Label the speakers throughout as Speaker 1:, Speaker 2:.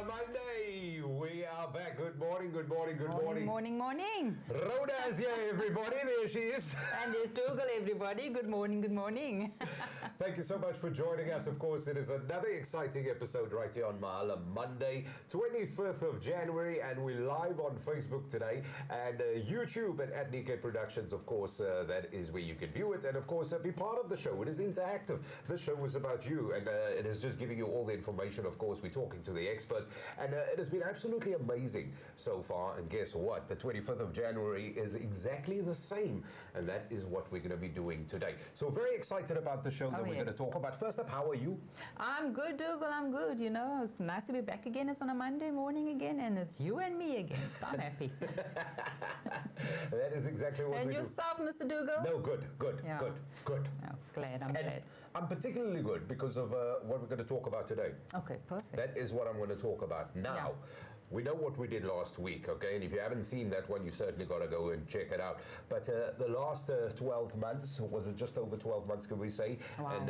Speaker 1: Monday. We are back. Good morning, good morning, good morning.
Speaker 2: Morning, morning.
Speaker 1: Rhoda is here, everybody. There she is.
Speaker 2: And there's Dougal, everybody. Good morning, good morning.
Speaker 1: Thank you so much for joining us. Of course, it is another exciting episode right here on Mahala, Monday, 25th of January, and we're live on Facebook today and YouTube and at Nickay Productions, of course. That is where you can view it and, of course, be part of the show. It is interactive. The show is about you, and it is just giving you all the information. Of course, we're talking to the experts, and it has been absolutely amazing so far. And guess what? The 25th of January is exactly the same, and that is what we're going to be doing today. So very excited about the show that we're going to talk about. First up, how are you?
Speaker 2: I'm good, Dougal. I'm good. You know, it's nice to be back again. It's on a Monday morning again, and it's you and me again. So I'm happy.
Speaker 1: That is exactly what
Speaker 2: and
Speaker 1: we do.
Speaker 2: And yourself, Mr. Dougal?
Speaker 1: No, good.
Speaker 2: Yeah.
Speaker 1: Good.
Speaker 2: Oh, glad. I'm glad.
Speaker 1: I'm particularly good because of what we're going to talk about today.
Speaker 2: Okay, perfect.
Speaker 1: That is what I'm going to talk about now.
Speaker 2: Yeah.
Speaker 1: We know what we did last week, okay? And if you haven't seen that one, you certainly got to go and check it out. But the last 12 months, was it just over 12 months, could we say?
Speaker 2: Wow.
Speaker 1: And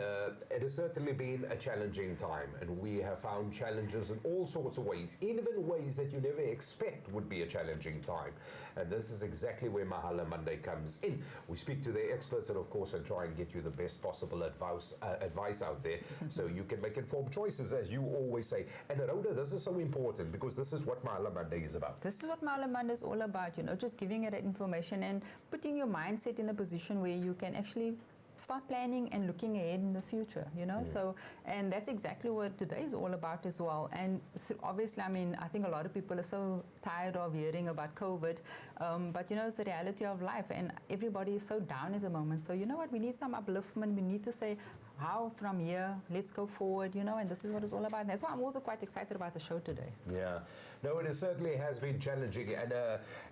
Speaker 1: it has certainly been a challenging time. And we have found challenges in all sorts of ways, even ways that you never expect would be a challenging time. And this is exactly where Mahala Monday comes in. We speak to the experts and, of course, and try and get you the best possible advice out there so you can make informed choices, as you always say. And Rhoda, this is so important because this is what Mahala Monday is about.
Speaker 2: This is what Mahala Monday is all about, you know, just giving it information and putting your mindset in a position where you can actually start planning and looking ahead in the future, you know. So, and that's exactly what today is all about as well. And so obviously, I mean, I think a lot of people are so tired of hearing about COVID, but you know, it's the reality of life, and everybody is so down at the moment. So you know what, we need some upliftment. We need to say, how from here, let's go forward, you know, and this is what it's all about. And that's why I'm also quite excited about the show today.
Speaker 1: Yeah, no, it certainly has been challenging. And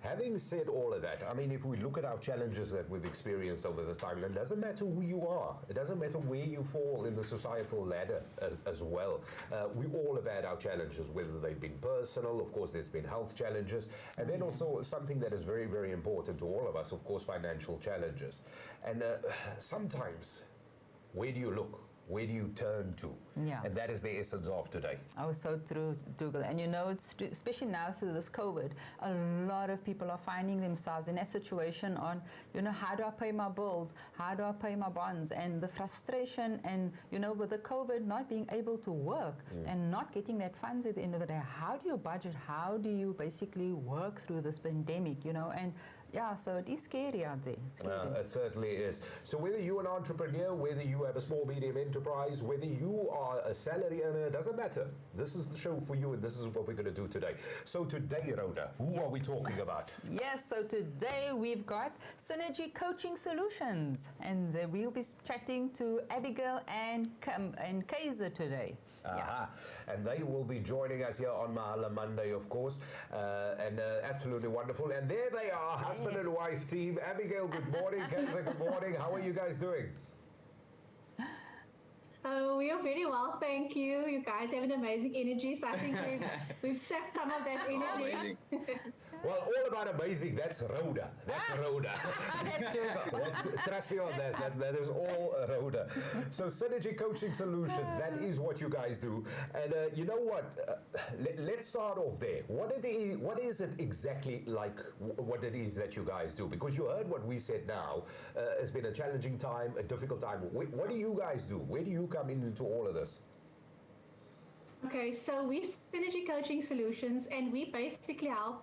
Speaker 1: having said all of that, I mean, if we look at our challenges that we've experienced over this time, it doesn't matter who you are. It doesn't matter where you fall in the societal ladder as well. We all have had our challenges, whether they've been personal, of course, there's been health challenges, and then also something that is very, very important to all of us, of course, financial challenges. And sometimes, where do you look? Where do you turn to?
Speaker 2: Yeah.
Speaker 1: And that is the essence of today.
Speaker 2: Oh, so true, Dougal. And you know, especially now through this COVID, a lot of people are finding themselves in that situation on, you know, how do I pay my bills? How do I pay my bonds? And the frustration and, you know, with the COVID not being able to work and not getting that funds at the end of the day, how do you budget? How do you basically work through this pandemic, you know? And yeah, so it is scary out there.
Speaker 1: It certainly is. So whether you're an entrepreneur, whether you have a small, medium enterprise, whether you are a salary earner, it doesn't matter. This is the show for you, and this is what we're going to do today. So today, Rhoda, who are we talking about?
Speaker 2: Yes, so today we've got Synergy Coaching Solutions, and we'll be chatting to Abigail and Kaiser today.
Speaker 1: And they will be joining us here on Mahala Monday, of course, and absolutely wonderful. And there they are, husband and wife team. Abigail, good morning. Kaiser, good morning. How are you guys doing?
Speaker 3: We are very well, thank you. You guys have an amazing energy, so I think we've sucked some of that energy.
Speaker 1: Well, all about amazing. That's Rhoda. That's Rhoda. Trust me on that. That is all Rhoda. So Synergy Coaching Solutions, that is what you guys do. And you know what? Let's start off there. What is it exactly like, what it is that you guys do? Because you heard what we said now. It's been a challenging time, a difficult time. What do you guys do? Where do you come into all of this?
Speaker 3: Okay, so we Synergy Coaching Solutions, and we basically help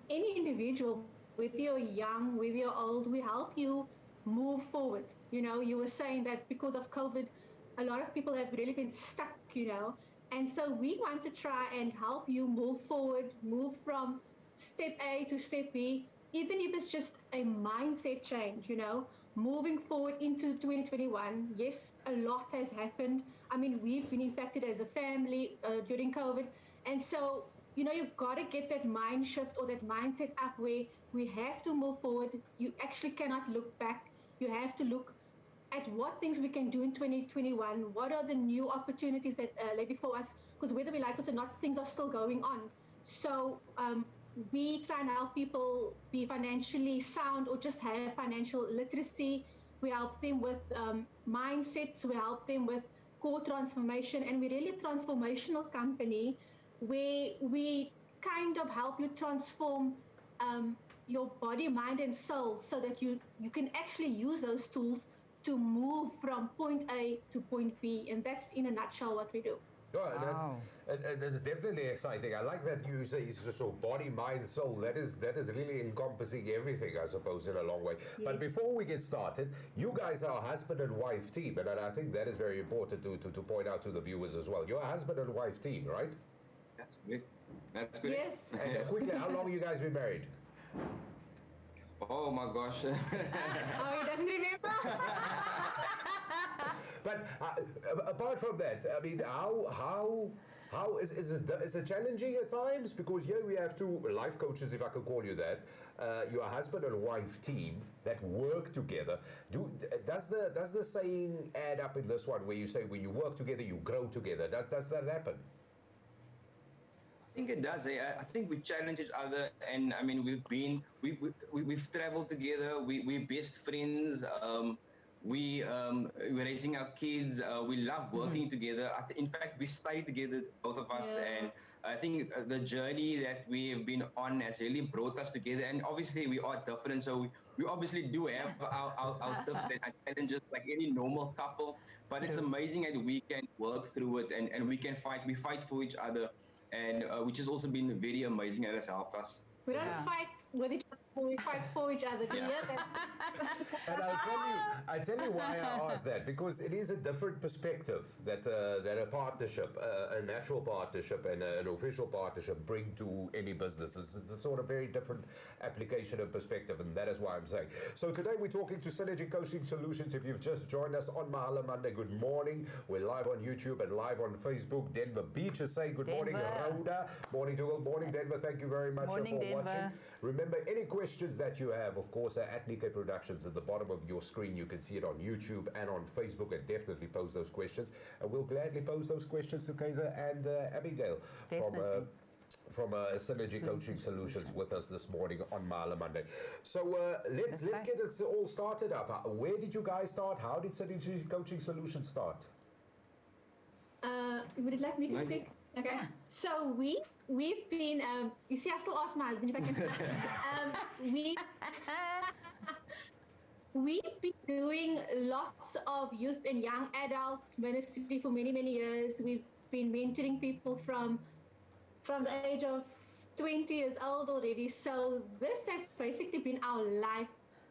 Speaker 3: any individual, whether you're young, whether you're old, we help you move forward. You know, you were saying that because of COVID, a lot of people have really been stuck, you know, and so we want to try and help you move forward, move from step A to step B, even if it's just a mindset change, you know, moving forward into 2021. Yes, a lot has happened. I mean, we've been impacted as a family during COVID, and so you know, you've got to get that mind shift or that mindset up where we have to move forward. You actually cannot look back. You have to look at what things we can do in 2021. What are the new opportunities that lay before us? Because whether we like it or not, things are still going on. So we try and help people be financially sound or just have financial literacy. We help them with mindsets. We help them with core transformation. And we're really a transformational company where we kind of help you transform your body, mind, and soul so that you can actually use those tools to move from point A to point B. And that's in a nutshell what we do.
Speaker 1: Oh,
Speaker 2: Wow.
Speaker 1: that is definitely exciting. I like that you say it's so body, mind, soul. That is really encompassing everything, I suppose, in a long way.
Speaker 3: Yes.
Speaker 1: But before we get started, you guys are a husband and wife team, and I think that is very important to point out to the viewers as well. You're a husband and wife team, right?
Speaker 4: That's good. That's good.
Speaker 3: Yes.
Speaker 1: And quickly, how long you guys been married?
Speaker 4: Oh my gosh.
Speaker 3: Oh, he doesn't remember?
Speaker 1: But apart from that, I mean, how is it challenging at times? Because here we have two life coaches, if I could call you that. You're a husband and wife team that work together. Does the saying add up in this one, where you say when you work together, you grow together? Does that happen?
Speaker 4: I think it does. I think we challenge each other, and I mean we've traveled together. We're best friends. We're raising our kids. We love working together. In fact, we studied together, both of us, and I think the journey that we have been on has really brought us together. And obviously, we are different, so we obviously do have our tips and challenges like any normal couple. But it's amazing that we can work through it, and we can fight. We fight for each other, and which has also been very amazing and has helped us.
Speaker 3: We don't fight with each other, we fight for each other. Do you hear that?
Speaker 1: And I'll tell you why I asked that, because it is a different perspective that a partnership, a natural partnership and an official partnership bring to any business. It's a sort of very different application and perspective, and that is why I'm saying. So today we're talking to Synergy Coaching Solutions. If you've just joined us on Mahala Monday, good morning. We're live on YouTube and live on Facebook. Denver Beach is saying good morning. Rhoda, morning to all. Morning Denver, thank you very much
Speaker 2: Morning,
Speaker 1: for
Speaker 2: Denver.
Speaker 1: watching. Remember, any questions that you have, of course, are at Nickay Productions at the bottom of your screen. You can see it on YouTube and on Facebook, and definitely pose those questions. And we'll gladly pose those questions to Kaiser and Abigail from Synergy Coaching Solutions with us this morning on Mahala Monday. So let's get it all started up. Where did you guys start? How did Synergy Coaching Solutions start?
Speaker 3: Would you like me to speak? Okay. So we've been, you see, I still ask my husband if I can speak. We've been doing lots of youth and young adult ministry for many, many years. We've been mentoring people from the age of 20 years old already. So this has basically been our life.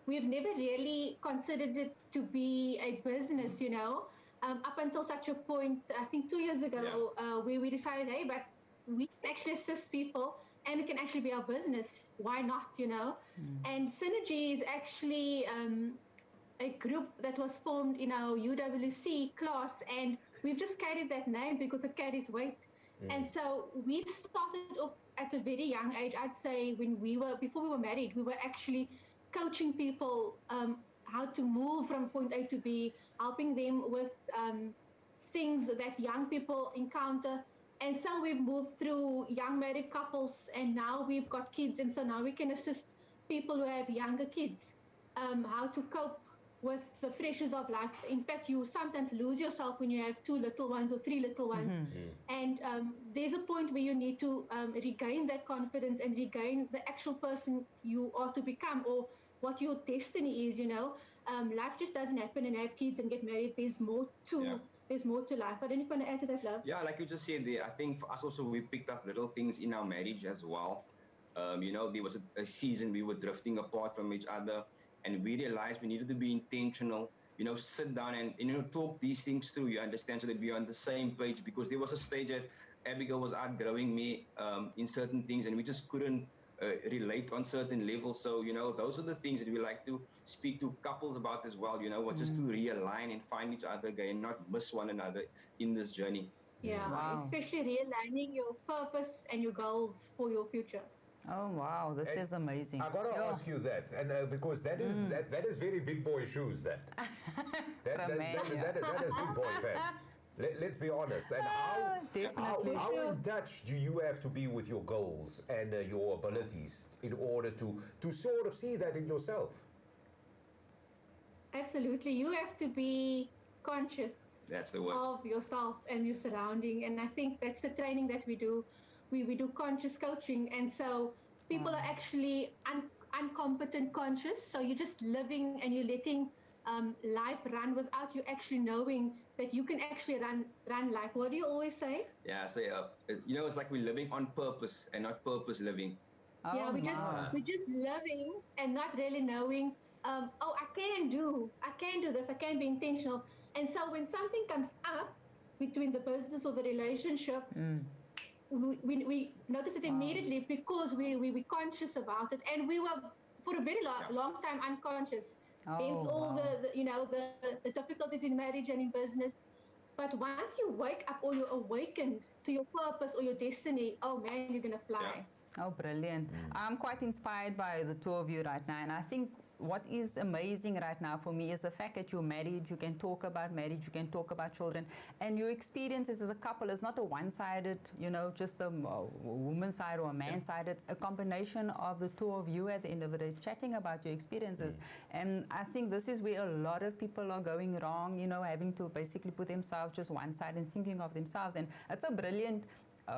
Speaker 3: We've never really considered it to be a business, you know. Up until such a point, I think 2 years ago, where we decided, hey, but we can actually assist people and it can actually be our business. Why not, you know? And Synergy is actually a group that was formed in our UWC class, and we've just carried that name because it carries weight. And so we started off at a very young age. I'd say before we were married, we were actually coaching people how to move from point A to B, helping them with things that young people encounter. And so we've moved through young married couples, and now we've got kids. And so now we can assist people who have younger kids, how to cope with the pressures of life. In fact, you sometimes lose yourself when you have 2 little ones or 3 little ones. And there's a point where you need to regain that confidence and regain the actual person you are to become, or what your destiny is, you know. Life just doesn't happen and have kids and get married. There's more to life. I don't know if you want to add to that, love.
Speaker 4: Yeah, like you just said there, I think for us also, we picked up little things in our marriage as well. You know, there was a season we were drifting apart from each other, and we realized we needed to be intentional, you know, sit down and, you know, talk these things through, you understand, so that we're on the same page, because there was a stage that Abigail was outgrowing me in certain things, and we just couldn't relate on certain levels. So, you know, those are the things that we like to speak to couples about as well, you know, just to realign and find each other again, not miss one another in this journey.
Speaker 3: Yeah, especially realigning your purpose and your goals for your future.
Speaker 2: Oh wow, this is amazing.
Speaker 1: I gotta ask you that, and because that is that is very big boy shoes. That is big boy pants. Let's be honest. And how in touch do you have to be with your goals and your abilities in order to sort of see that in yourself?
Speaker 3: Absolutely, you have to be conscious
Speaker 4: That's the word.
Speaker 3: of yourself and your surrounding, and I think that's the training that we do we do conscious coaching, and so people are actually uncompetent conscious. So you're just living and you're letting life run without you actually knowing that you can actually run life. What do you always say?
Speaker 4: Yeah, so it's like we're living on purpose and not purpose living.
Speaker 3: Yeah, we're just living and not really knowing. Oh, I can do this. I can be intentional. And so when something comes up between the business or the relationship, we notice it immediately because we're conscious about it, and we were for a very long time unconscious. Hence all the difficulties in marriage and in business. But once you wake up or you're awakened to your purpose or your destiny, oh man, you're gonna fly.
Speaker 4: Yeah.
Speaker 2: Oh, brilliant. I'm quite inspired by the two of you right now. And I think what is amazing right now for me is the fact that you're married, you can talk about marriage, you can talk about children, and your experiences as a couple is not a one-sided, just a woman's side or a man's side. It's a combination of the two of you at the end of the day, chatting about your experiences. And I think this is where a lot of people are going wrong, having to basically put themselves just one side and thinking of themselves. And it's a brilliant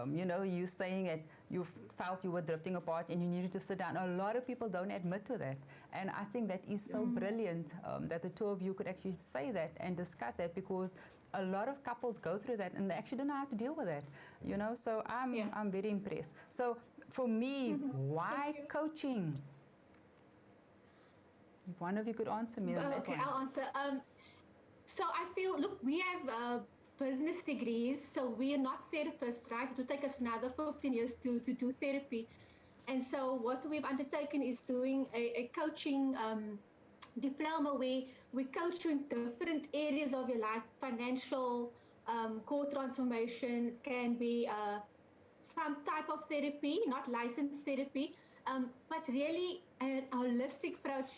Speaker 2: you saying that you felt you were drifting apart and you needed to sit down. A lot of people don't admit to that. And I think that is so brilliant that the two of you could actually say that and discuss that, because a lot of couples go through that and they actually don't know how to deal with that, So I'm very impressed. So for me, why coaching? If one of you could answer me on that
Speaker 3: Okay,
Speaker 2: one.
Speaker 3: I'll answer. So I feel, look, we have business degrees, so we are not therapists, right? It will take us another 15 years to do therapy. And so what we've undertaken is doing a coaching diploma where we coach you in different areas of your life. Financial, core transformation, can be some type of therapy, not licensed therapy, but really a holistic approach,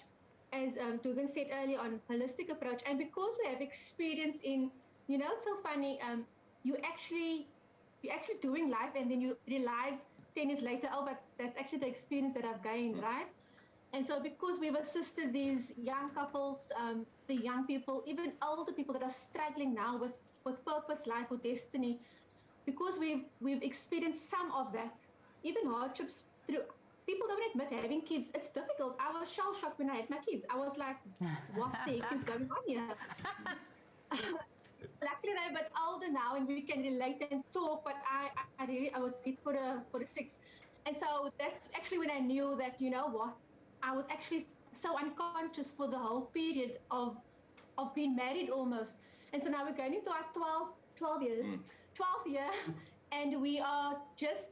Speaker 3: as Dugan said earlier on, holistic approach. And because we have experience in, it's so funny, you're actually doing life, and then you realize 10 years later, oh, but that's actually the experience that I've gained, right? And so because we've assisted these young couples, the young people, even older people that are struggling now with purpose, life, or destiny, because we've experienced some of that, even hardships through. People don't admit having kids. It's difficult. I was shell shocked when I had my kids. I was like, what the heck is going on here? Luckily, they're a bit older now, and we can relate and talk. But I was hit for the six, and so that's actually when I knew that, what, I was actually so unconscious for the whole period of being married almost. And so now we're going into our 12 year, and we are just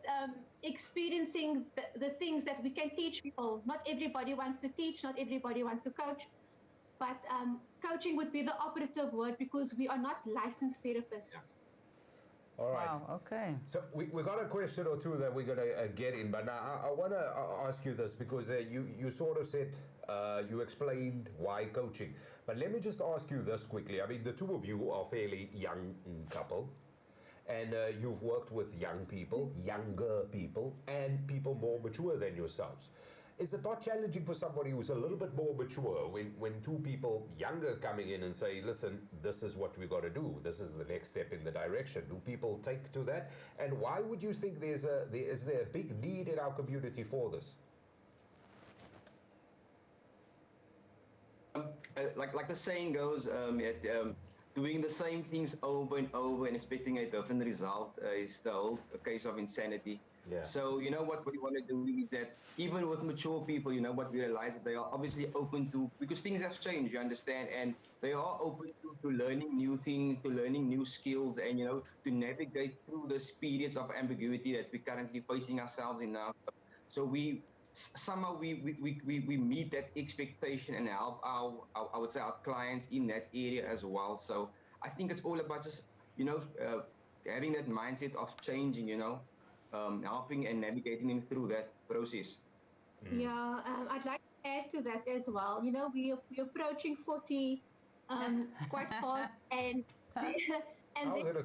Speaker 3: experiencing the things that we can teach people. Not everybody wants to teach, not everybody wants to coach, but coaching would be the operative word, because we are not licensed therapists.
Speaker 1: All right.
Speaker 2: Wow, okay.
Speaker 1: So we got a question or two that we're going to get in, but now I want to ask you this, because you sort of said, you explained why coaching. But let me just ask you this quickly. I mean, the two of you are fairly young couple, and you've worked with young people, younger people, and people more mature than yourselves. Is it not challenging for somebody who's a little bit more mature when two people younger coming in and say, listen, this is what we got to do, this is the next step in the direction? Do people take to that? And why would you think is there a big need in our community for this?
Speaker 4: Like the saying goes, doing the same things over and over and expecting a different result is the whole case of insanity.
Speaker 1: Yeah.
Speaker 4: So, what we want to do is that even with mature people, what we realize that they are obviously open to, because things have changed, you understand, and they are open to learning new things, to learning new skills, and, to navigate through this periods of ambiguity that we're currently facing ourselves in now. So somehow we meet that expectation and help I would say our clients in that area as well. So I think it's all about just, having that mindset of changing, helping and navigating them through that process.
Speaker 3: Yeah, I'd like to add to that as well. We're approaching 40 quite fast, and there's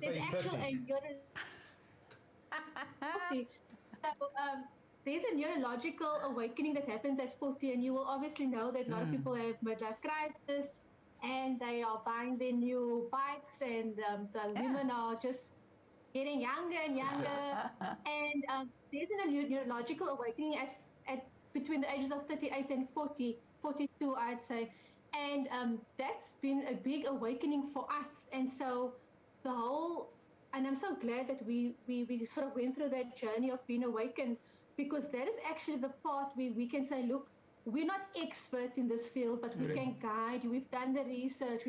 Speaker 3: actually so there's a neurological awakening that happens at 40, and you will obviously know that a lot of people have midlife crisis, and they are buying their new bikes, and the women are just getting younger and younger. And And there's a neurological awakening at between the ages of 38 and 40, 42, I'd say. And that's been a big awakening for us. And so the whole, and I'm so glad that we sort of went through that journey of being awakened, because that is actually the part where we can say, look, we're not experts in this field, but we can guide you. We've done the research.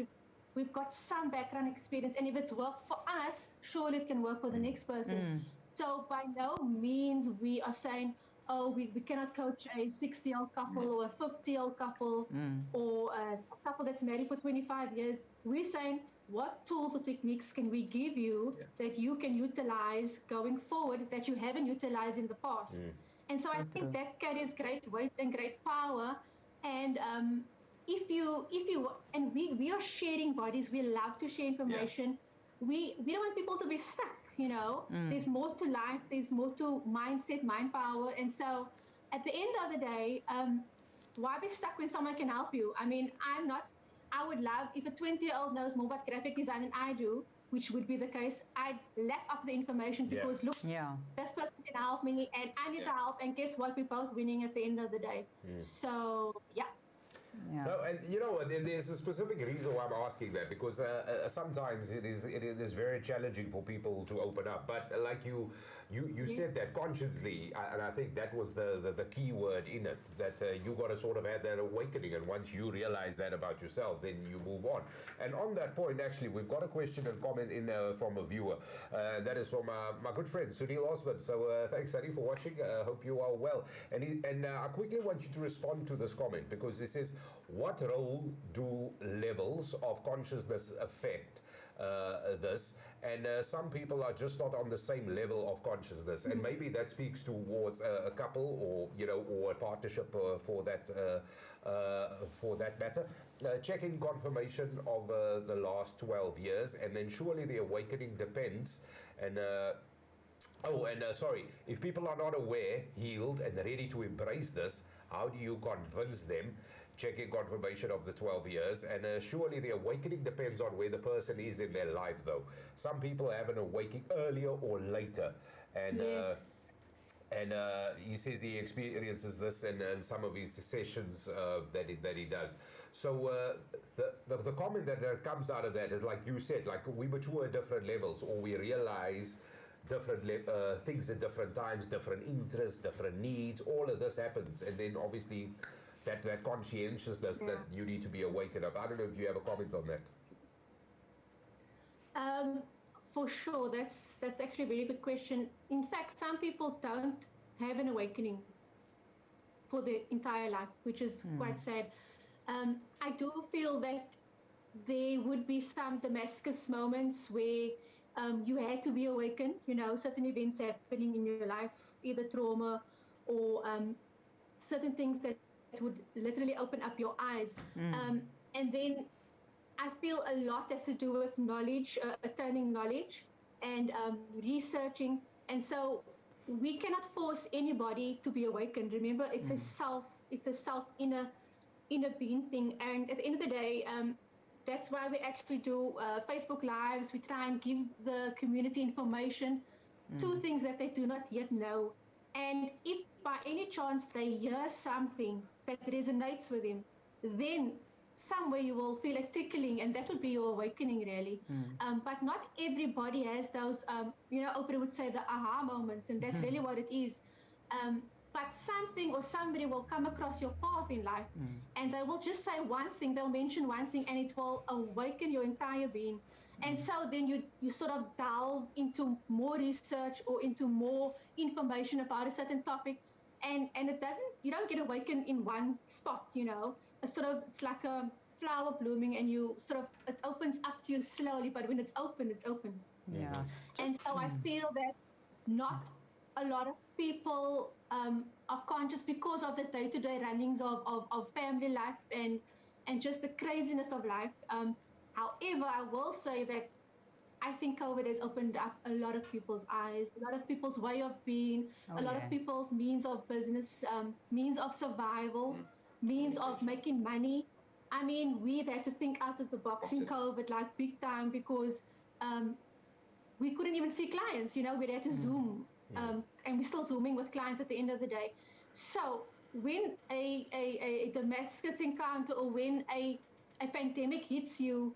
Speaker 3: We've got some background experience. And if it's worked for us, surely it can work for the next person. So by no means we are saying, oh, we cannot coach a 60-year-old couple or a 50-year-old couple or a couple that's married for 25 years. We're saying, what tools or techniques can we give you that you can utilize going forward that you haven't utilized in the past? And so I think that carries great weight and great power. And if you and we are sharing bodies, we love to share information. We don't want people to be stuck, you know. There's more to life, there's more to mindset, mind power. And so at the end of the day, why be stuck when someone can help you? I mean, I would love, if a 20-year-old knows more about graphic design than I do, which would be the case, I'd lap up the information because look, this person can help me and I need the help, and guess what, we're both winning at the end of the day. So
Speaker 1: No, and you know, there's a specific reason why I'm asking that, because sometimes it is very challenging for people to open up. But like you said that consciously, and I think that was the key word in it, that you got to sort of have that awakening, and once you realize that about yourself, then you move on. And on that point, actually, we've got a question and comment in from a viewer. That is from my good friend Sunil Osman. So thanks, Sunny, for watching. Hope you are well. And I quickly want you to respond to this comment, because this is, what role do levels of consciousness affect this? And some people are just not on the same level of consciousness, and maybe that speaks towards a couple, or or a partnership for that matter. Checking confirmation of the last 12 years, and then surely the awakening depends. And sorry, if people are not aware, healed, and ready to embrace this, how do you convince them? Checking confirmation of the 12 years, and surely the awakening depends on where the person is in their life, though. Some people have an awakening earlier or later, and he says he experiences this in some of his sessions that he does. So the comment that comes out of that is, like you said, like we mature at different levels, or we realize different things at different times, different interests, different needs. All of this happens, and then obviously that conscientiousness that you need to be awakened of. I don't know if you have a comment on that.
Speaker 3: For sure, that's actually a very good question. In fact, some people don't have an awakening for their entire life, which is quite sad. I do feel that there would be some Damascus moments where you had to be awakened, certain events happening in your life, either trauma or certain things that would literally open up your eyes. And then I feel a lot has to do with knowledge, attaining knowledge and researching. And so we cannot force anybody to be awakened. Remember, it's a self inner being thing. And at the end of the day, that's why we actually do Facebook Lives. We try and give the community information, two things that they do not yet know. And if by any chance they hear something that resonates with them, then somewhere you will feel a tickling, and that would be your awakening, really. But not everybody has those, Oprah would say the aha moments, and that's really what it is. But something or somebody will come across your path in life, and they will just say one thing, they'll mention one thing, and it will awaken your entire being. And so then you sort of delve into more research or into more information about a certain topic, and you don't get awakened in one spot, it's like a flower blooming, and it opens up to you slowly, but when it's open, it's open.
Speaker 2: Yeah.
Speaker 3: And so I feel that not a lot of people are conscious because of the day-to-day runnings of family life and just the craziness of life. However, I will say that I think COVID has opened up a lot of people's eyes, a lot of people's way of being, a lot of people's means of business, means of survival, means of making money. I mean, we've had to think out of the box in COVID, like big time, because we couldn't even see clients, we had to Zoom. And and we're still Zooming with clients at the end of the day. So when a Damascus encounter, or when a pandemic hits you,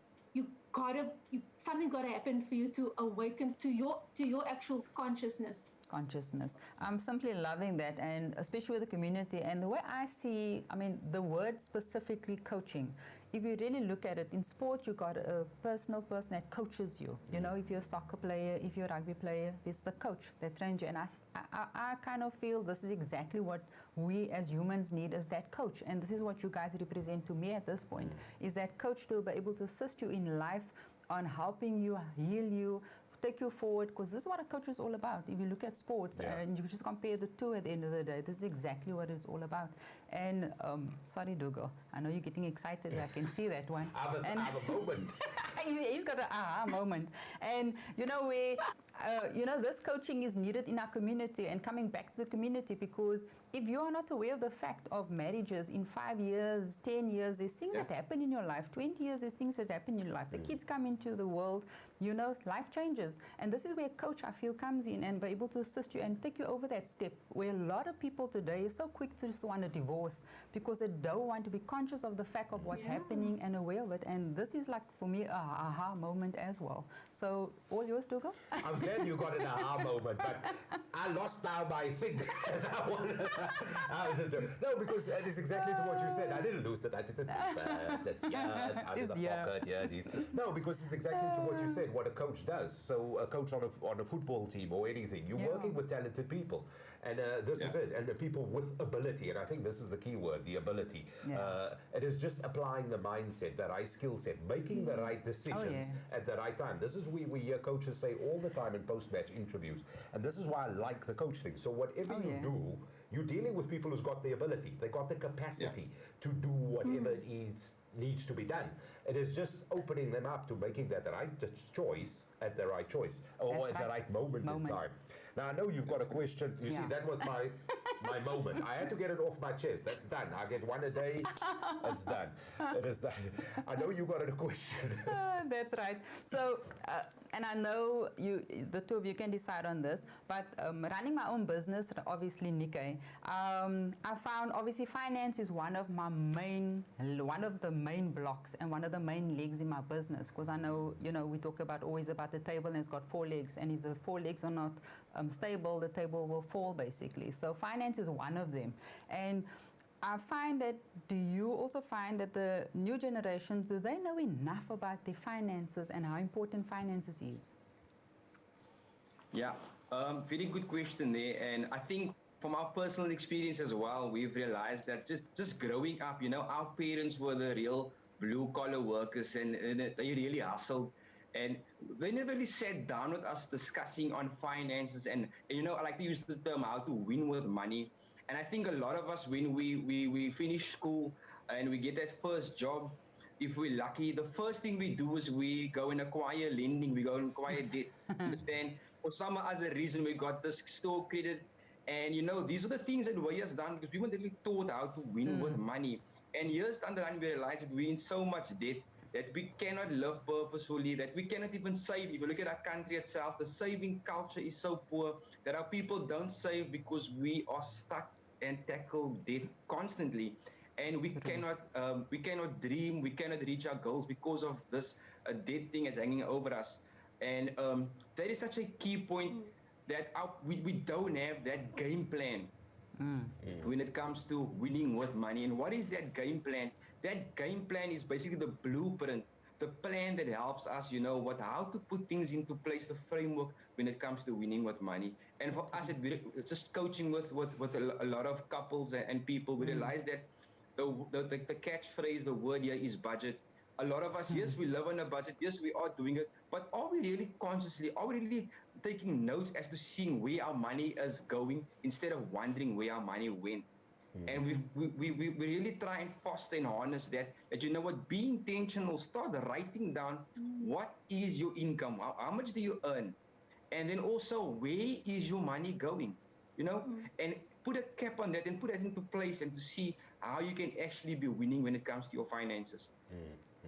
Speaker 3: something gotta happen for you to awaken to your actual consciousness.
Speaker 2: I'm simply loving that, and especially with the community. And the way I see, I mean, the word specifically coaching, if you really look at it, in sport, you got a personal person that coaches you. You know, if you're a soccer player, if you're a rugby player, there's the coach that trains you. And I kind of feel this is exactly what we as humans need, as that coach. And this is what you guys represent to me at this point, is that coach to be able to assist you in life, on helping you, heal you, take you forward, because this is what a coach is all about. If you look at sports and you just compare the two at the end of the day, this is exactly what it's all about. And sorry, Dougal, I know you're getting excited. I can see that one.
Speaker 1: I have a moment.
Speaker 2: He's got an aha moment. And you know, this coaching is needed in our community, and coming back to the community, because if you are not aware of the fact of marriages in 5 years, 10 years, there's things that happen in your life. 20 years, there's things that happen in your life. The kids come into the world, you know, life changes. And this is where a coach, I feel, comes in and be able to assist you and take you over that step, where a lot of people today are so quick to just want to divorce because they don't want to be conscious of the fact of what's happening and aware of it. And this is like, for me, a aha moment as well. So, all yours, Dougal?
Speaker 1: I'm glad you got an aha moment, but I lost now my thing. No, because that is exactly to what you said. I didn't lose it. I didn't lose it. It's out of the pocket. Yeah, it is. No, because it's exactly to what you said, what a coach does. So a coach on a football team or anything, you're working with talented people. And this is it. And the people with ability. And I think this is the key word, the ability. It is just applying the mindset, the right skill set, making the right decisions at the right time. This is we hear coaches say all the time in post-match interviews. And this is why I like the coach thing. So whatever you do, you're dealing with people who's got the ability. They got the capacity to do whatever needs to be done. It is just opening them up to making that the right choice at the right choice, or at the right moment in time. Now, I know you've got a question. You see, that was my moment. I had to get it off my chest. That's done. I get one a day. It's done. It is done. I know you got a question.
Speaker 2: That's right. So, and I know the two of you can decide on this, but running my own business, obviously, Nickay, I found obviously finance is one of the main blocks and one of the main legs in my business, because I know, you know, we talk always about the table and it's got 4 legs, and if the 4 legs are not stable, the table will fall basically. So finance is one of them. And I find that, do you also find that the new generations, do they know enough about their finances and how important finances is?
Speaker 4: Yeah, very good question there. And I think from our personal experience as well, we've realized that just growing up, you know, our parents were the real blue-collar workers, and they really hustled. And they never really sat down with us discussing on finances. And you know, I like to use the term how to win with money. And I think a lot of us, when we finish school and we get that first job, if we're lucky, the first thing we do is we go and acquire lending, we go and acquire debt. Understand? For some other reason, we got this store credit. And you know, these are the things that we has done because we weren't really taught how to win with money. And years down the line, we realized that we're in so much debt that we cannot live purposefully, that we cannot even save. If you look at our country itself, the saving culture is so poor that our people don't save because we are stuck and tackle debt constantly. And we cannot dream, we cannot reach our goals because of this debt thing is hanging over us. And that is such a key point that we don't have that game plan when it comes to winning with money. And what is that game plan? That game plan is basically the blueprint, the plan that helps us, you know, how to put things into place, the framework when it comes to winning with money. And for us, just coaching with a lot of couples and people, we realize that the catchphrase, the word here is budget. A lot of us, yes, we live on a budget. Yes, we are doing it. But are we really consciously, are we really taking notes as to seeing where our money is going instead of wondering where our money went? And we really try and foster and harness that, you know what, be intentional, start writing down what is your income, how much do you earn? And then also, where is your money going? You know, and put a cap on that and put that into place and to see how you can actually be winning when it comes to your finances.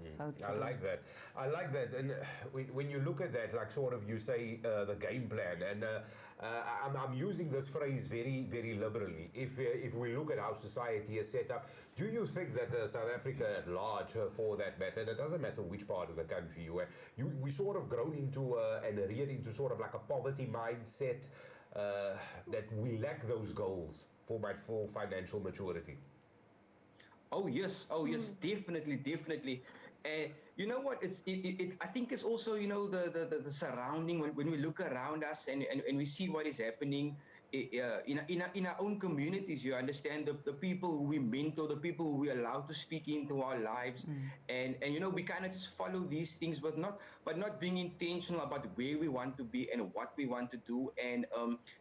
Speaker 2: So
Speaker 1: I like that. I like that. And when you look at that, like sort of you say the game plan, and I'm using this phrase very, very liberally. If we look at how society is set up, do you think that South Africa at large, for that matter, and it doesn't matter which part of the country you are, we sort of grown into and reared into sort of like a poverty mindset, that we lack those goals for financial maturity?
Speaker 4: Oh yes, definitely, definitely. You know what? I think it's also, you know, the surrounding, when we look around us and we see what is happening in our own communities. You understand, the people who we mentor, the people who we allow to speak into our lives, and you know, we kind of just follow these things, but not being intentional about where we want to be and what we want to do. And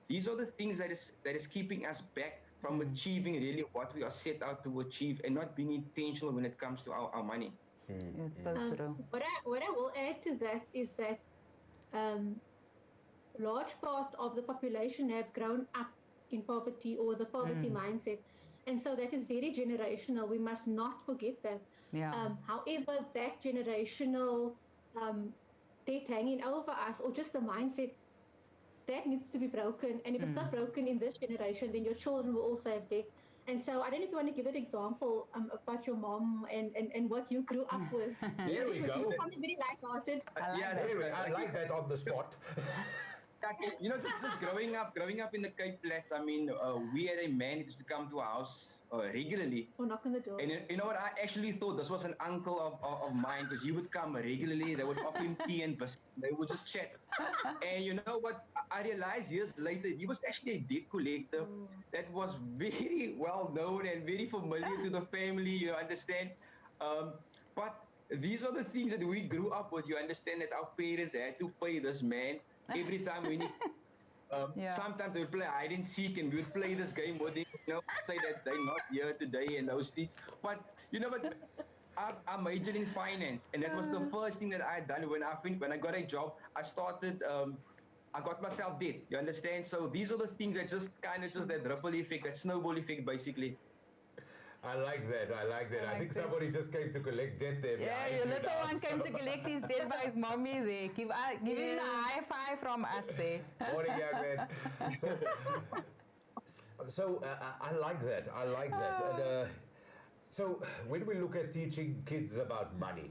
Speaker 4: these are the things that is keeping us back from achieving really what we are set out to achieve, and not being intentional when it comes to our money.
Speaker 2: It's so true.
Speaker 3: What I will add to that is that large part of the population have grown up in poverty, or the poverty mindset, and so that is very generational. We must not forget that. However, that generational debt hanging over us, or just the mindset, that needs to be broken. And if it's not broken in this generation, then your children will also have debt. And so I don't know if you want to give an example about your mom and what you grew up with.
Speaker 1: There we go.
Speaker 3: Something very light-hearted.
Speaker 1: I like that on the spot.
Speaker 4: You know, just growing up in the Cape Flats. I mean, we had a man who used to come to our house regularly.
Speaker 3: Or knock on the door.
Speaker 4: And you know what? I actually thought this was an uncle of mine, because he would come regularly. They would offer him tea and biscuits. They would just chat. And you know what? I realized years later, he was actually a debt collector that was very well known and very familiar to the family. You understand? But these are the things that we grew up with. You understand that our parents had to pay this man every time we need. Sometimes they would play hide and seek, and we would play this game with them, you know, say that they're not here today and those things. But you know what? I majored in finance, and that was the first thing that I had done when I got a job. I started. I got myself debt. You understand? So these are the things that just that ripple effect, that snowball effect, basically.
Speaker 1: I like that. I think somebody just came to collect debt there.
Speaker 2: Yeah, your little one came to collect his debt by his mommy there. Give him a high five from us there.
Speaker 1: Morning, young man. So I like that. And, so when we look at teaching kids about money,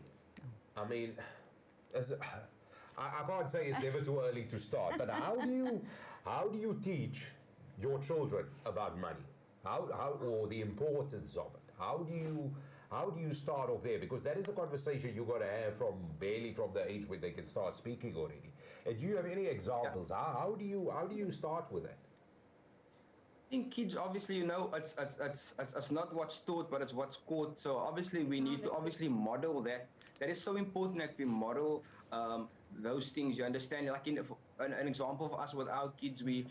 Speaker 1: I mean, I can't say it's never too early to start, but how do you teach your children about money? How or the importance of it? How do you start off there? Because that is a conversation you got to have from the age when they can start speaking already. And do you have any examples? Yeah. How do you start with it?
Speaker 4: I think kids, obviously, you know, it's not what's taught, but it's what's caught. So obviously we need to obviously model that. That is so important that we model those things. You understand? Like an example of us with our kids, we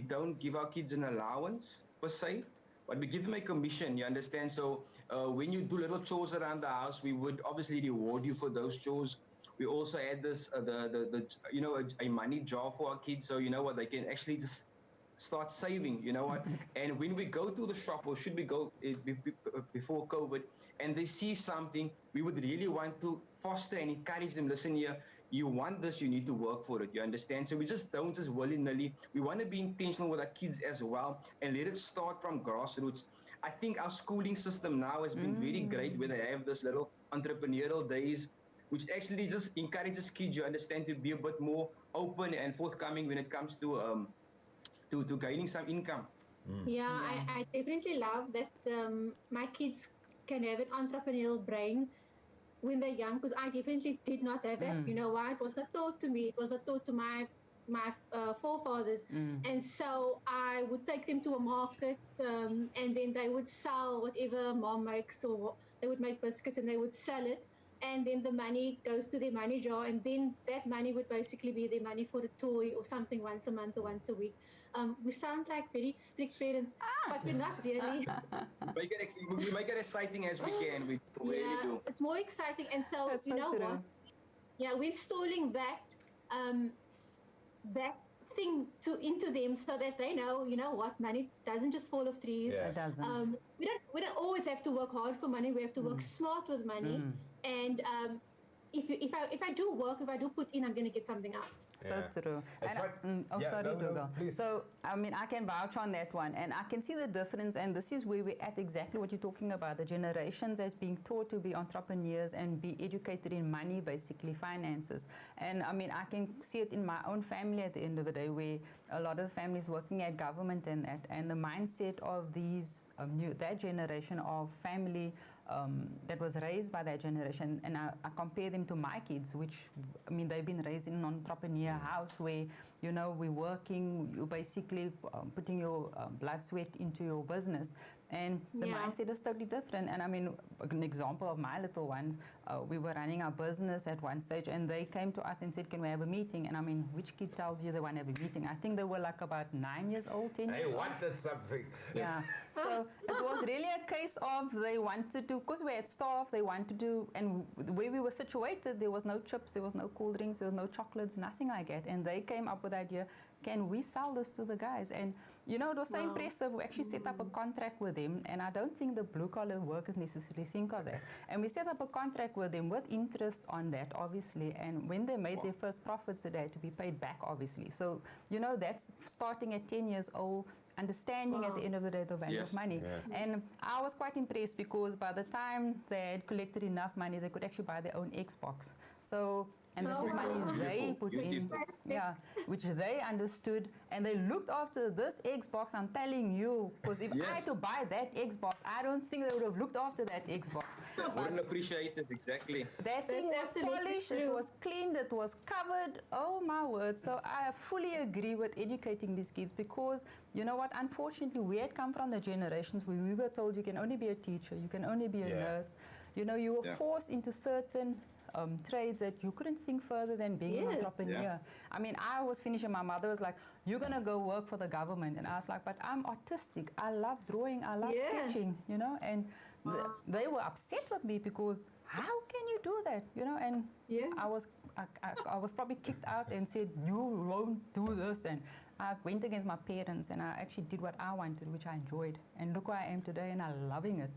Speaker 4: don't give our kids an allowance per se, but we give them a commission. You understand? So when you do little chores around the house, we would obviously reward you for those chores. We also had this you know, a money jar for our kids, so you know what, they can actually just start saving, you know what. And when we go to the shop, or should we go before COVID, and they see something, we would really want to foster and encourage them. Listen here, you want this, you need to work for it. You understand? So we just don't just willy-nilly. We want to be intentional with our kids as well, and let it start from grassroots. I think our schooling system now has been very great, where they have this little entrepreneurial days, which actually just encourages kids, you understand, to be a bit more open and forthcoming when it comes to gaining some income.
Speaker 3: Yeah, I definitely love that my kids can have an entrepreneurial brain when they're young, because I definitely did not have that. You know why? It was not taught to me. It was not taught to my forefathers. And so I would take them to a market, and then they would sell whatever mom makes, or they would make biscuits and they would sell it. And then the money goes to their money jar, and then that money would basically be their money for a toy or something once a month or once a week. We sound like very strict parents, but we're not really.
Speaker 4: We make it exciting as we can. We really do.
Speaker 3: It's more exciting, and so
Speaker 2: That's
Speaker 3: you know
Speaker 2: true.
Speaker 3: what? Yeah, we're installing that thing into them, so that they know, you know what, money doesn't just fall off trees.
Speaker 2: It doesn't.
Speaker 3: We don't always have to work hard for money. We have to work smart with money. And if I do work, if I do put in, I'm going to get something out.
Speaker 2: So true.
Speaker 1: It's
Speaker 2: And
Speaker 1: like-
Speaker 2: sorry,
Speaker 1: no,
Speaker 2: Dougal.
Speaker 1: please.
Speaker 2: So, I mean, I can vouch on that one, and I can see the difference, and this is where we're at exactly what you're talking about, the generations as being taught to be entrepreneurs and be educated in money, basically, finances. And, I mean, I can see it in my own family at the end of the day, where a lot of families working at government and that, and the mindset of these, that generation of family that was raised by that generation, and I compare them to my kids, which, I mean, they've been raised in an entrepreneur house where, you know, we're working, you're basically putting your blood, sweat into your business. And the mindset is totally different. And I mean, an example of my little ones, we were running our business at one stage and they came to us and said, can we have a meeting? And I mean, which kid tells you they want to have a meeting? I think they were like about 9 years old, 10 years
Speaker 1: They
Speaker 2: old.
Speaker 1: wanted something.
Speaker 2: Yeah. So it was really a case of they wanted to, because we had staff, they wanted to, and the way we were situated, there was no chips, there was no cool drinks, there was no chocolates, nothing like that. And they came up with the idea, can we sell this to the guys? And, you know, it was so impressive. We actually set up a contract with them, and I don't think the blue-collar workers necessarily think of that. And we set up a contract with them with interest on that, obviously. And when they made their first profits, they had to be paid back, obviously. So, you know, that's starting at 10 years old, understanding at the end of the day the value of money. And I was quite impressed because by the time they had collected enough money, they could actually buy their own Xbox. So, and this is money they put in, which they understood, and they looked after this Xbox. I'm telling you, because if I had to buy that Xbox, I don't think they would have looked after that Xbox.
Speaker 4: Wouldn't appreciate it, exactly.
Speaker 2: That thing was polished, it was cleaned, it was covered. Oh my word! So I fully agree with educating these kids because you know what? Unfortunately, we had come from the generations where we were told you can only be a teacher, you can only be a nurse. You know, you were forced into certain trades that you couldn't think further than being an entrepreneur. I mean, I was finishing, my mother was like, you're going to go work for the government. And I was like, but I'm autistic. I love drawing. I love sketching, you know. And they were upset with me because how can you do that, you know? And I was probably kicked out and said, you won't do this. And I went against my parents and I actually did what I wanted, which I enjoyed. And look where I am today and I'm loving it.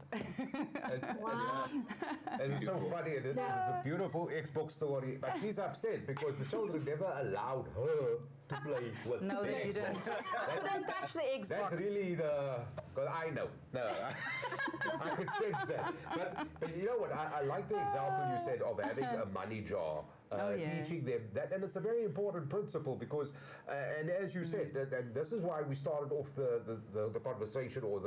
Speaker 1: It's so funny. It's a beautiful Xbox story. But she's upset because the children never allowed her to play with
Speaker 2: No,
Speaker 1: the
Speaker 2: they
Speaker 1: Xbox.
Speaker 2: didn't. Couldn't touch the Xbox.
Speaker 1: That's really the... Because I know. No, I could sense that. But you know what? I like the example you said of having a money jar. Teaching them that, and it's a very important principle because, and as you said, and this is why we started off the conversation or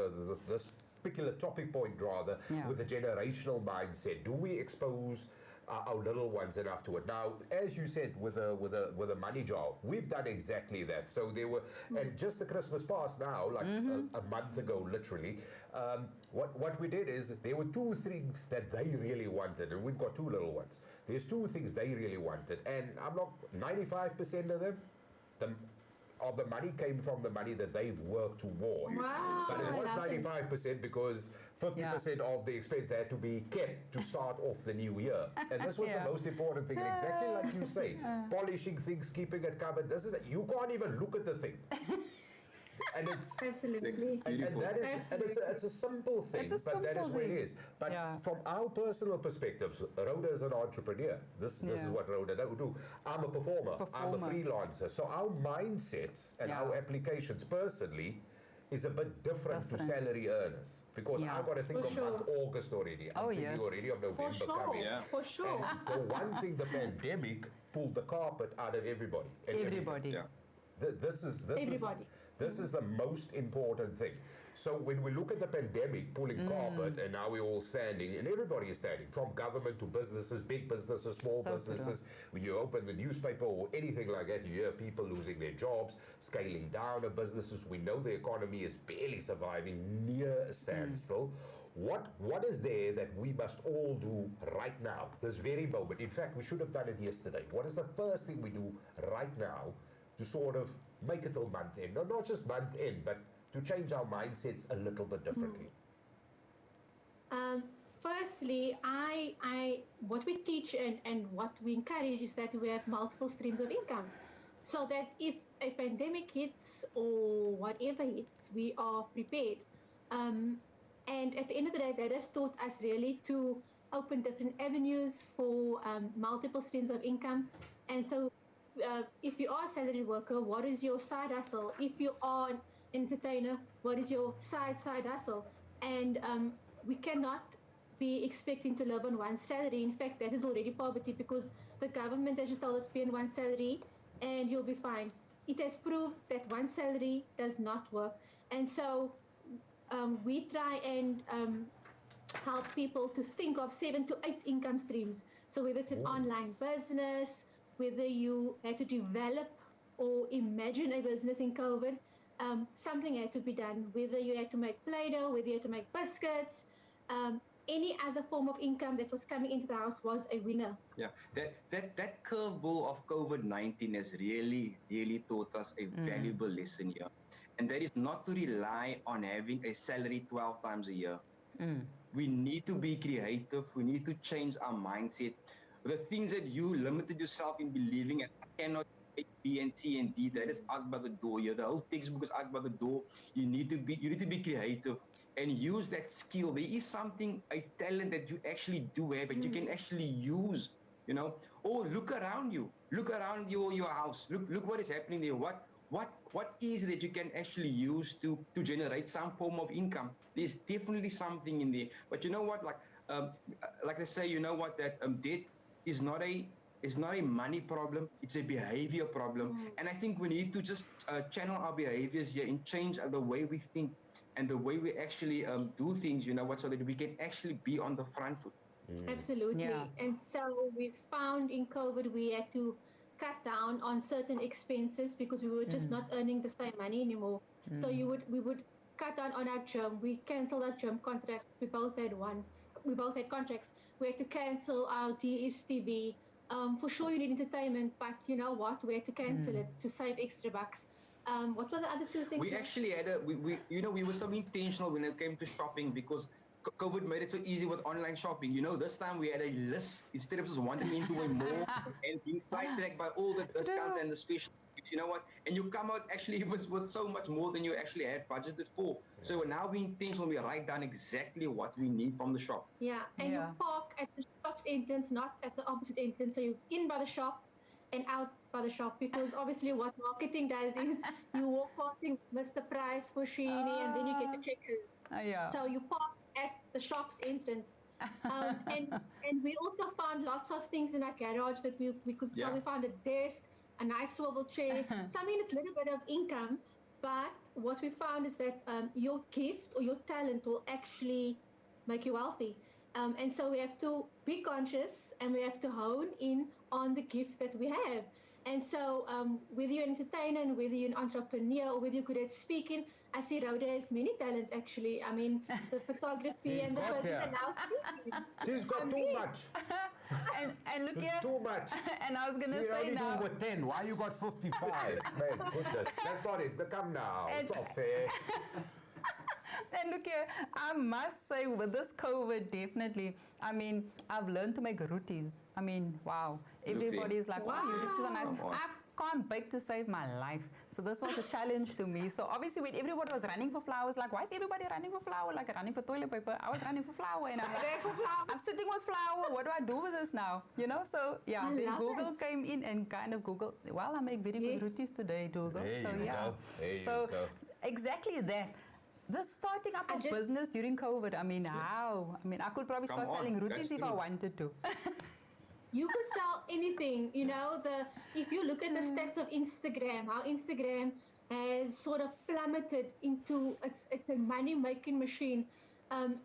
Speaker 1: this particular topic point rather with the generational mindset. Do we expose our little ones enough to it? Now, as you said, with a money jar, we've done exactly that. So there were, and just the Christmas past now, like a month ago, literally. What we did is there were two things that they really wanted, and we've got two little ones. There's two things they really wanted, and I'm not 95% of them. Of the money came from the money that they've worked towards.
Speaker 3: Wow,
Speaker 1: But it was 95% because 50% of the expense had to be kept to start off the new year. And this was the most important thing. And exactly like you say, polishing things, keeping it covered. This is you can't even look at the thing. And it's
Speaker 3: absolutely,
Speaker 1: and that is, and it's a simple thing, but that is what it is. But from our personal perspectives, Rhoda is an entrepreneur. This is what Rhoda do. I'm a performer. I'm a freelancer. So our mindsets and our applications personally is a bit different to salary earners because I've got to think of month August already. I'm thinking already of November coming.
Speaker 3: For sure.
Speaker 1: And the one thing the pandemic pulled the carpet out of everybody. And
Speaker 2: Everybody.
Speaker 1: This is
Speaker 3: Everybody.
Speaker 1: This is the most important thing. So when we look at the pandemic pulling carpet, and now we're all standing, and everybody is standing, from government to businesses, big businesses, small businesses. When you open the newspaper or anything like that, you hear people losing their jobs, scaling down of businesses. We know the economy is barely surviving, near a standstill. What is there that we must all do right now, this very moment? In fact, we should have done it yesterday. What is the first thing we do right now to sort of make it till month end? Not just month end, but to change our mindsets a little bit differently.
Speaker 3: Firstly, what we teach and what we encourage is that we have multiple streams of income, so that if a pandemic hits or whatever hits, we are prepared. And at the end of the day, that has taught us really to open different avenues for multiple streams of income. And so if you are a salaried worker, what is your side hustle? If you are an entertainer, what is your side hustle? And we cannot be expecting to live on one salary. In fact, that is already poverty because the government has just told us pay on one salary and you'll be fine. It has proved that one salary does not work. And so we try and help people to think of 7 to 8 income streams. So whether it's an online business, whether you had to develop or imagine a business in COVID, something had to be done. Whether you had to make Play-Doh, whether you had to make biscuits, any other form of income that was coming into the house was a winner.
Speaker 4: Yeah, that curveball of COVID-19 has really taught us a valuable lesson here. And that is not to rely on having a salary 12 times a year. We need to be creative. We need to change our mindset. The things that you limited yourself in believing and cannot A, B, and C, and D, that is out by the door. Yeah, the whole textbook is out by the door. You need to be creative and use that skill. There is something, a talent that you actually do have and you can actually use, you know. Oh, look around you. Look around your house. Look what is happening there. What is it that you can actually use to generate some form of income? There's definitely something in there. But you know what, like they say, you know what, that debt is not a money problem, it's a behavior problem. And I think we need to just channel our behaviors here and change the way we think and the way we actually do things, you know what, so that we can actually be on the front foot.
Speaker 3: Absolutely.
Speaker 2: Yeah.
Speaker 3: And so we found in COVID we had to cut down on certain expenses because we were just not earning the same money anymore. So we would cut down on our gym. We canceled our gym contracts. We both had contracts. We had to cancel our DSTV. For sure you need entertainment, but you know what? We had to cancel it to save extra bucks. What were the other two things?
Speaker 4: We actually had we were so intentional when it came to shopping because COVID made it so easy with online shopping. You know, this time we had a list instead of just wandering into a mall and being sidetracked by all the discounts and the special. You know what? And you come out actually with so much more than you actually had budgeted for. So we're now being intentional. We write down exactly what we need from the shop.
Speaker 3: Yeah, and you park at the shop's entrance, not at the opposite entrance. So you're in by the shop and out by the shop, because obviously what marketing does is you walk passing Mr. Price for Sheeny and then you get the checkers. So you park at the shop's entrance. And we also found lots of things in our garage that we could sell. We found a desk, a nice swivel chair, something that's a little bit of income. But what we found is that your gift or your talent will actually make you wealthy. And so we have to be conscious and we have to hone in on the gifts that we have. And so whether you're an entertainer and whether you're an entrepreneur or whether you're good at speaking, I see Rhoda has many talents actually. I mean, the photography and the business and now speaking.
Speaker 1: She's got too much.
Speaker 2: and look here.
Speaker 1: Too much.
Speaker 2: And I was going to say
Speaker 1: only
Speaker 2: now.
Speaker 1: doing with 10. Why you got 55? My goodness. That's not it. Come now. It's not fair.
Speaker 2: And look here, I must say with this COVID, definitely, I mean, I've learned to make rotis. I mean, wow. Everybody's like, wow, your rotis are nice. I can't bake to save my life. So this was a challenge to me. So obviously when everybody was running for flour, I was like, why is everybody running for flour? Like running for toilet paper. I was running for flour. And I'm like, I'm sitting with flour. What do I do with this now? You know, so yeah, then Google came in and kind of Google, well, I make very good rotis today, Google. So exactly that. The starting up of business during COVID, I mean, how? I mean, I could probably start selling rotis if I wanted to.
Speaker 3: You could sell anything, you know. If you look at the stats of Instagram, how Instagram has sort of plummeted into it's a money-making machine.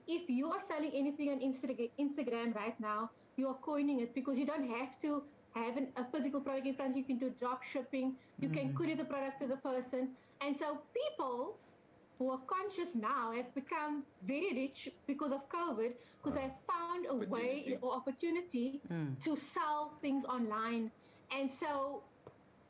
Speaker 3: If you are selling anything on Instagram right now, you are coining it because you don't have to have a physical product in front of you. You can do drop shipping. You can courier the product to the person. And so people who are conscious now have become very rich because of COVID, because they've found a way or opportunity to sell things online. And so,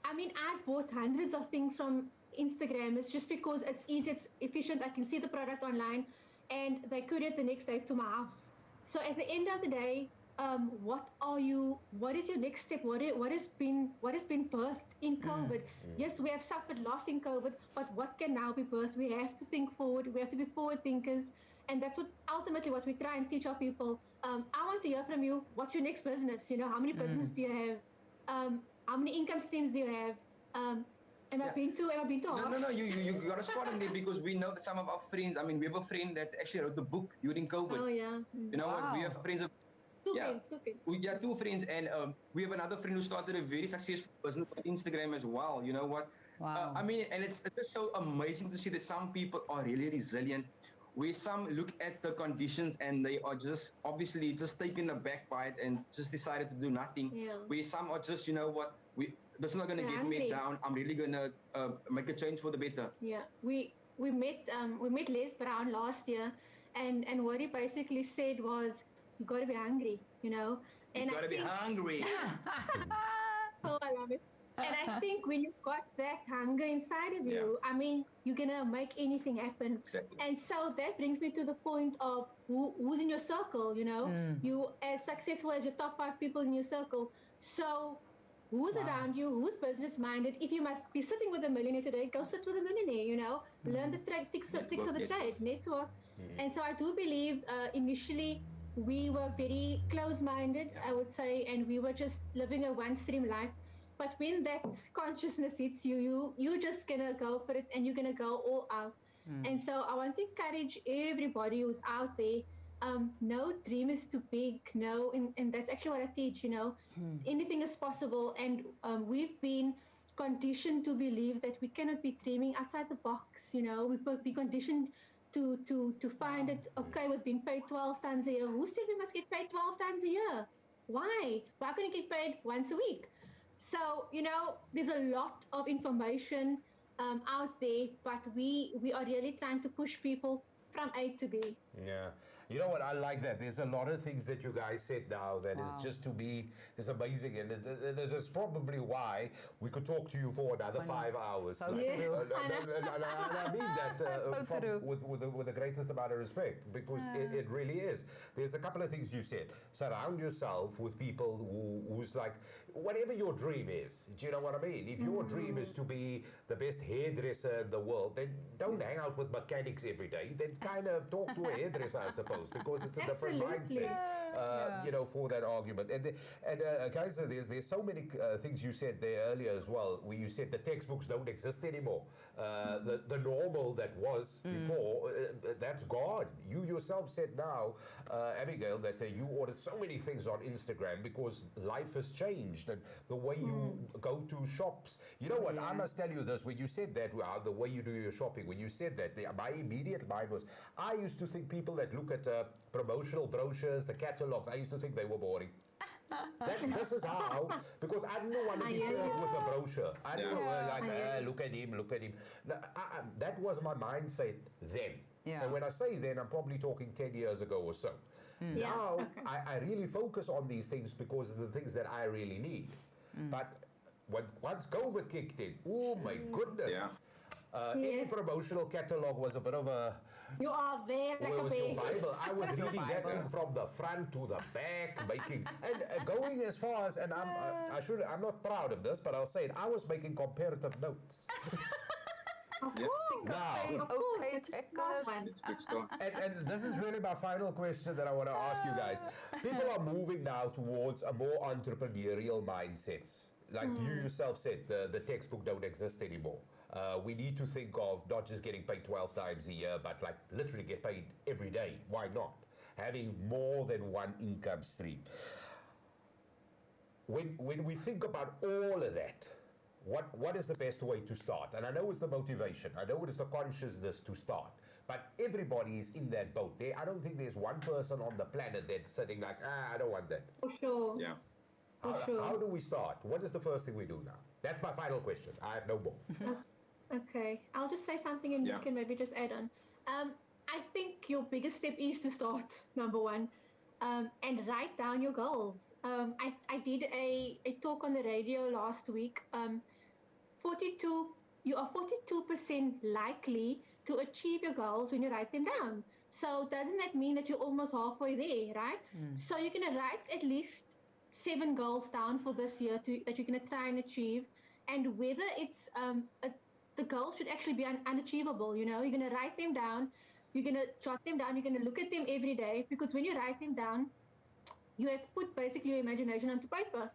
Speaker 3: I mean, I've bought hundreds of things from Instagram. It's just because it's easy, it's efficient. I can see the product online and they courier it the next day to my house. So at the end of the day, what is your next step? What has been birthed in COVID? Yes, we have suffered loss in COVID, but what can now be birthed? We have to think forward. We have to be forward thinkers. And that's ultimately what we try and teach our people. I want to hear from you. What's your next business? You know, how many businesses do you have? How many income streams do you have? Am I being too off?
Speaker 4: No. You got a spot on there because we know that some of our friends. I mean, we have a friend that actually wrote the book during COVID.
Speaker 3: Oh yeah.
Speaker 4: You know what? We have friends of
Speaker 3: Two friends.
Speaker 4: two friends, and we have another friend who started a very successful business on Instagram as well. You know what?
Speaker 2: Wow.
Speaker 4: I mean, and it's just so amazing to see that some people are really resilient. Where some look at the conditions and they are just obviously just taken aback by it and just decided to do nothing.
Speaker 3: Yeah.
Speaker 4: Where some are just, you know what, this is not going to
Speaker 3: They're
Speaker 4: get me
Speaker 3: hungry.
Speaker 4: down. I'm really going to make a change for the better.
Speaker 3: Yeah, we met Les Brown last year, and what he basically said was, you got to be hungry, you know.
Speaker 4: You
Speaker 3: And
Speaker 4: got to be hungry.
Speaker 3: Oh, I love it. And I think when you've got that hunger inside of you, I mean, you're gonna make anything happen.
Speaker 4: Exactly.
Speaker 3: And so that brings me to the point of who's in your circle. You know, you as successful as your top 5 people in your circle. So who's around you? Who's business minded? If you must be sitting with a millionaire today, go sit with a millionaire. You know, learn the tricks of the trade, network. And so I do believe initially we were very close-minded, I would say, and we were just living a one-stream life. But when that consciousness hits you, you're just gonna go for it, and you're gonna go all out. And so I want to encourage everybody who's out there. No dream is too big. No, and that's actually what I teach. You know, anything is possible, and we've been conditioned to believe that we cannot be dreaming outside the box. You know, we've been conditioned to find it okay with being paid 12 times a year. Who said we must get paid 12 times a year? Why? Why couldn't you get paid once a week? So, you know, there's a lot of information out there, but we are really trying to push people from A to B.
Speaker 1: Yeah. You know what? I like that. There's a lot of things that you guys said now that is just to be, it's amazing. And it is probably why we could talk to you for another 5 hours.
Speaker 2: So true.
Speaker 1: And I mean that
Speaker 2: So true.
Speaker 1: with the greatest amount of respect, because it really is. There's a couple of things you said. Surround yourself with people who's like, whatever your dream is, do you know what I mean? If your dream is to be the best hairdresser in the world, then don't hang out with mechanics every day. Then kind of talk to a hairdresser, I suppose, because it's a different mindset, you know, for that argument. And Kaiser, there's so many things you said there earlier as well, where you said the textbooks don't exist anymore. The normal that was before, that's gone. You yourself said now, Abigail, that you ordered so many things on Instagram because life has changed and the way you go to shops. You know what? I must tell you this. When you said that, the way you do your shopping, when you said that, my immediate mind was, I used to think people that look at promotional brochures, the catalogs, I used to think they were boring. This is how, because I didn't want to be caught with a brochure. I didn't look at him. That was my mindset then.
Speaker 2: Yeah.
Speaker 1: And when I say then, I'm probably talking 10 years ago or so. Now, I really focus on these things because it's the things that I really need. But once COVID kicked in, oh my goodness. Any promotional catalog was a bit of a...
Speaker 3: You are there like
Speaker 1: Where
Speaker 3: a
Speaker 1: was your
Speaker 3: baby.
Speaker 1: Bible? I was reading that thing from the front to the back, making and going as far as, and I'm not proud of this, but I'll say it. I was making comparative notes.
Speaker 3: Of course.
Speaker 1: Now,
Speaker 3: Of course.
Speaker 2: Okay,
Speaker 3: It's a
Speaker 2: check
Speaker 3: smart
Speaker 2: us.
Speaker 3: one.
Speaker 4: It's good stuff.
Speaker 1: and this is really my final question that I want to ask you guys. People are moving now towards a more entrepreneurial mindsets. Like you yourself said, the textbook don't exist anymore. We need to think of not just getting paid 12 times a year, but like literally get paid every day. Why not? Having more than one income stream. When we think about all of that, what is the best way to start? And I know it's the motivation. I know it is the consciousness to start. But everybody is in that boat. I don't think there's one person on the planet that's sitting like, I don't want that.
Speaker 3: For sure.
Speaker 4: Yeah.
Speaker 3: For sure.
Speaker 1: How do we start? What is the first thing we do now? That's my final question. I have no more.
Speaker 3: Okay, I'll just say something and you can maybe just add on. I think your biggest step is to start, number one, and write down your goals. I did a talk on the radio last week. You are 42% likely to achieve your goals when you write them down. So doesn't that mean that you're almost halfway there, right? So you're going to write at least 7 goals down for this year that you're going to try and achieve. And whether it's the goal should actually be unachievable. You know, you're going to write them down, you're going to jot them down, you're going to look at them every day, because when you write them down, you have put basically your imagination onto paper.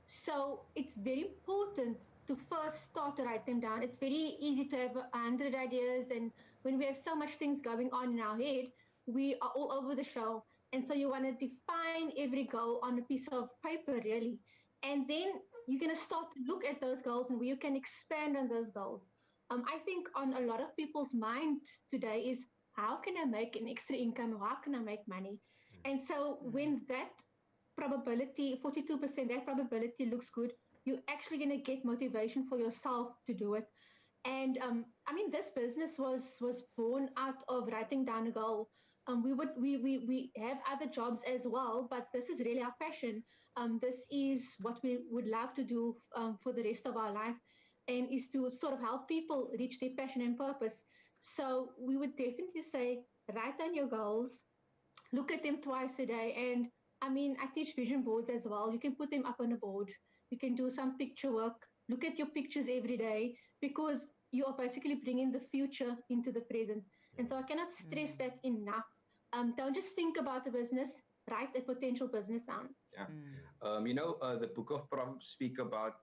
Speaker 3: So it's very important to first start to write them down. It's very easy to have 100 ideas, and when we have so much things going on in our head, we are all over the show. And so you want to define every goal on a piece of paper, really. And then you're going to start to look at those goals and where you can expand on those goals. I think on a lot of people's mind today is, how can I make an extra income? How can I make money? And so when that probability, 42%, that probability looks good, you're actually going to get motivation for yourself to do it. And I mean, this business was born out of writing down a goal. We have other jobs as well, but this is really our passion. This is what we would love to do for the rest of our life, and is to sort of help people reach their passion and purpose. So we would definitely say, write down your goals, look at them twice a day. And I mean, I teach vision boards as well. You can put them up on a board. You can do some picture work. Look at your pictures every day, because you are basically bringing the future into the present. And so I cannot stress that enough. Don't just think about the business, write a potential business down.
Speaker 4: Yeah. The book of Proverbs speak about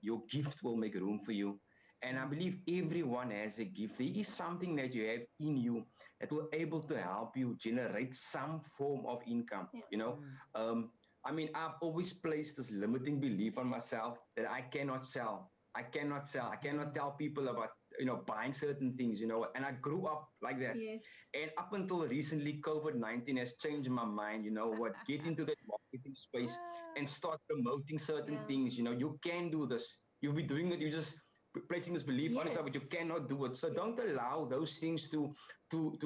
Speaker 4: your gift will make room for you. And I believe everyone has a gift. There is something that you have in you that will able to help you generate some form of income. I've always placed this limiting belief on myself that I cannot sell. I cannot tell people about, buying certain things, and I grew up like that.
Speaker 3: Yes.
Speaker 4: And up until recently, COVID-19 has changed my mind, get into the marketing space and start promoting certain things. You can do this. You'll be doing it. You just placing this belief on yourself, but you cannot do it. So don't allow those things to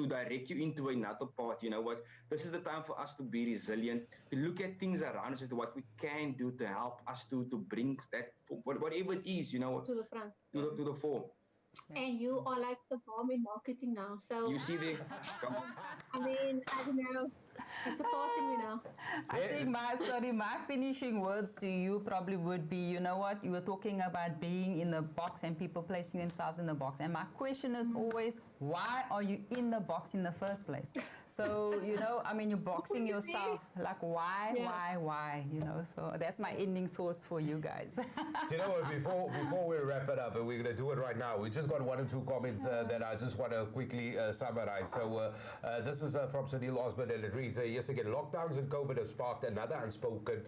Speaker 4: direct you into another path. You know what? This is the time for us to be resilient, to look at things around us as to what we can do to help us to bring that, whatever it is,
Speaker 3: to the front,
Speaker 4: to the fore.
Speaker 3: And you are like the bomb in marketing now. So
Speaker 4: you see there.
Speaker 3: I mean, I don't know. It's surpassing me now.
Speaker 2: I think my finishing words to you probably would be, you know what, you were talking about being in the box and people placing themselves in the box. And my question is always, why are you in the box in the first place? So, you're boxing yourself. Like, why? So that's my ending thoughts for you guys.
Speaker 1: So you know what, before we wrap it up, and we're going to do it right now, we just got one or two comments that I just want to quickly summarize. So this is from Sunil Osborne, and it reads, yes, again, lockdowns and COVID have sparked another unspoken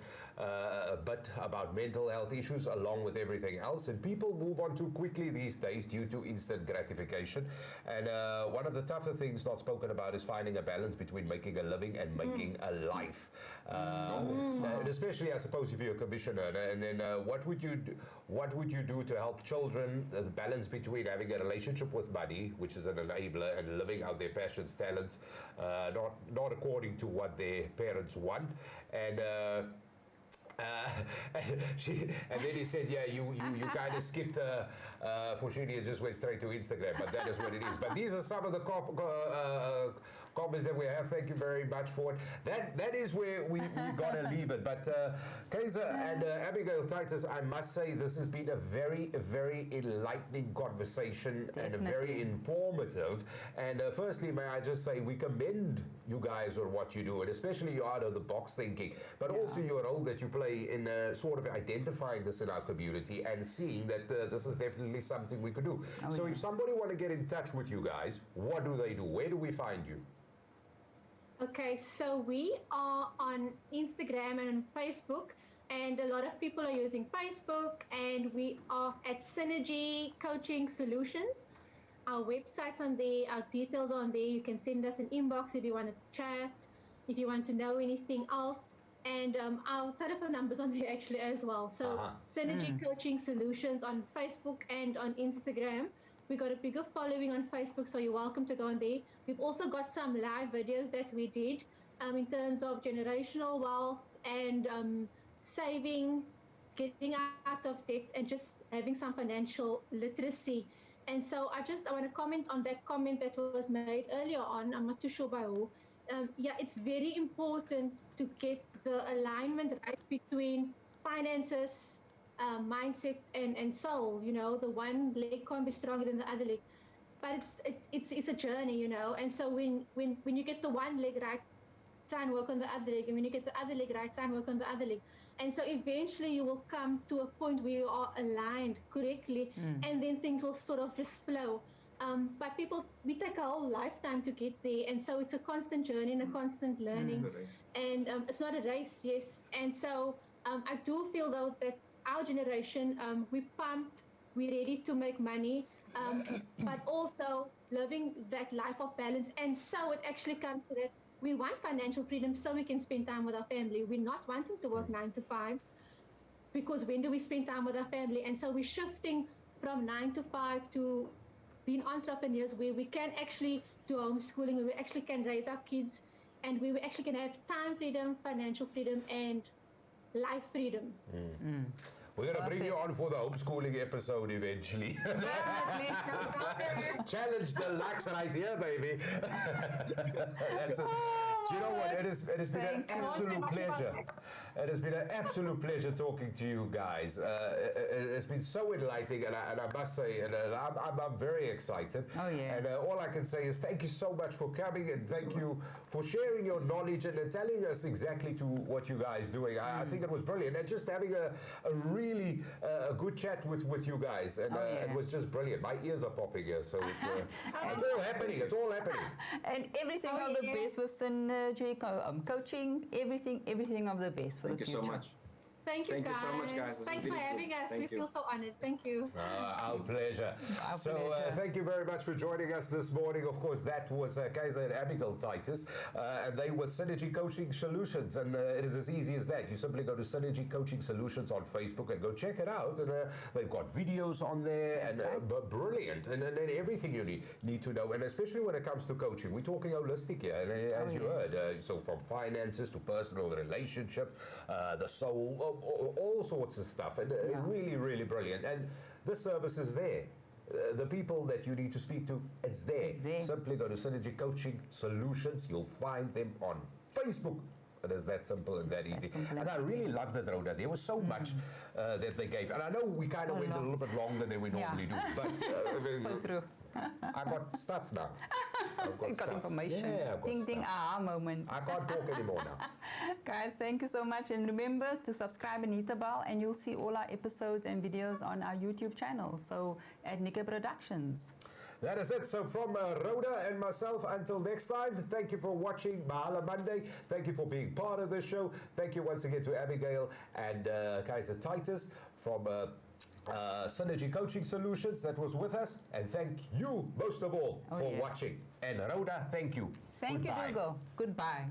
Speaker 1: bit about mental health issues along with everything else, and people move on too quickly these days due to instant gratification. And one of the tougher things not spoken about is finding a balance between making a living and making a life. And especially, I suppose, if you're a commission earner, and then what would you do to help children the balance between having a relationship with money, which is an enabler, and living out their passions, talents, not according to what their parents want. And and then he said, yeah, you kind of skipped Fushini just went straight to Instagram, but that is what it is. But these are some of the comments that we have. Thank you very much for it. That is where we got to leave it. But Kaiser and Abigail Titus, I must say this has been a very, very enlightening conversation.
Speaker 2: Definitely.
Speaker 1: And a very informative. And firstly, may I just say we commend you guys on what you do, and especially your out of the box thinking, but also your role that you play in sort of identifying this in our community and seeing that this is definitely something we could do. So if somebody want to get in touch with you guys, what do they do? Where do we find you?
Speaker 3: Okay, so we are on Instagram and on Facebook, and a lot of people are using Facebook, and we are at Synergy Coaching Solutions. Our website's on there, our details are on there. You can send us an inbox if you want to chat, if you want to know anything else. And our telephone number's on there actually as well. So Synergy Coaching Solutions on Facebook and on Instagram. We got a bigger following on Facebook, so you're welcome to go on there. We've also got some live videos that we did in terms of generational wealth and saving, getting out of debt, and just having some financial literacy. And so I want to comment on that comment that was made earlier on. I'm not too sure by who. It's very important to get the alignment right between finances, mindset, and soul. The one leg can't be stronger than the other leg, but it's a journey. And so when you get the one leg right, try and work on the other leg. And when you get the other leg right, try and work on the other leg. And so eventually you will come to a point where you are aligned correctly, and then things will sort of just flow. But we take a whole lifetime to get there. And so it's a constant journey and a constant learning. And it's not a race, yes. And so I do feel, though, that our generation, we're pumped, we're ready to make money, but also living that life of balance. And so it actually comes to that we want financial freedom so we can spend time with our family. We're not wanting to work 9 to 5s, because when do we spend time with our family? And so we're shifting from 9 to 5 to being entrepreneurs, where we can actually do homeschooling, where we actually can raise our kids, and where we actually can have time freedom, financial freedom, and life freedom.
Speaker 1: We're going to bring you on for the homeschooling episode eventually. Challenge deluxe right here, baby. Do you know what? It has been an absolute pleasure. It has been an absolute pleasure talking to you guys. It's been so enlightening, and I must say, and I'm very excited.
Speaker 2: Oh, yeah.
Speaker 1: And all I can say is thank you so much for coming, and thank you for sharing your knowledge and telling us exactly to what you guys doing. I think it was brilliant, and just having a really good chat with you guys, and it was just brilliant. My ears are popping here, so it's all happening. It's all happening.
Speaker 2: And everything of the best with synergy, coaching, everything of the best for
Speaker 4: Thank
Speaker 2: the
Speaker 4: you
Speaker 2: future.
Speaker 4: so much.
Speaker 3: Thank you,
Speaker 4: Thank you so much, guys.
Speaker 3: Thanks for having us. We feel so honored. Thank you.
Speaker 1: Our pleasure.
Speaker 2: Our
Speaker 1: So
Speaker 2: pleasure.
Speaker 1: thank you very much for joining us this morning. Of course, that was Kaiser and Abigail Titus, and they were Synergy Coaching Solutions, and it is as easy as that. You simply go to Synergy Coaching Solutions on Facebook and go check it out, and they've got videos on there, and brilliant, and everything you need to know, and especially when it comes to coaching. We're talking holistic here, and as you heard, so from finances to personal relationships, the soul, all sorts of stuff, and really, really brilliant. And the service is there. The people that you need to speak to, it's there. Simply go to Synergy Coaching Solutions. You'll find them on Facebook. It is that simple and that easy. And I really loved it, Rhoda. There was so much that they gave. And I know we kind of went a little bit longer than we normally do. But
Speaker 2: So true.
Speaker 1: I got stuff now. I've got
Speaker 2: You got
Speaker 1: stuff.
Speaker 2: information.
Speaker 1: Yeah, I've got
Speaker 2: Ding,
Speaker 1: stuff.
Speaker 2: ding, aha moment.
Speaker 1: I can't talk anymore now.
Speaker 2: Guys, thank you so much. And remember to subscribe and hit the bell, and you'll see all our episodes and videos on our YouTube channel. So at Nickay Productions.
Speaker 1: That is it. So from Rhoda and myself, until next time, thank you for watching Mahala Monday. Thank you for being part of the show. Thank you once again to Abigail and Kaiser Titus from Synergy Coaching Solutions that was with us. And thank you, most of all, for watching. And Rhoda, thank you.
Speaker 2: Thank
Speaker 1: Goodbye.
Speaker 2: you, Dugo. Goodbye.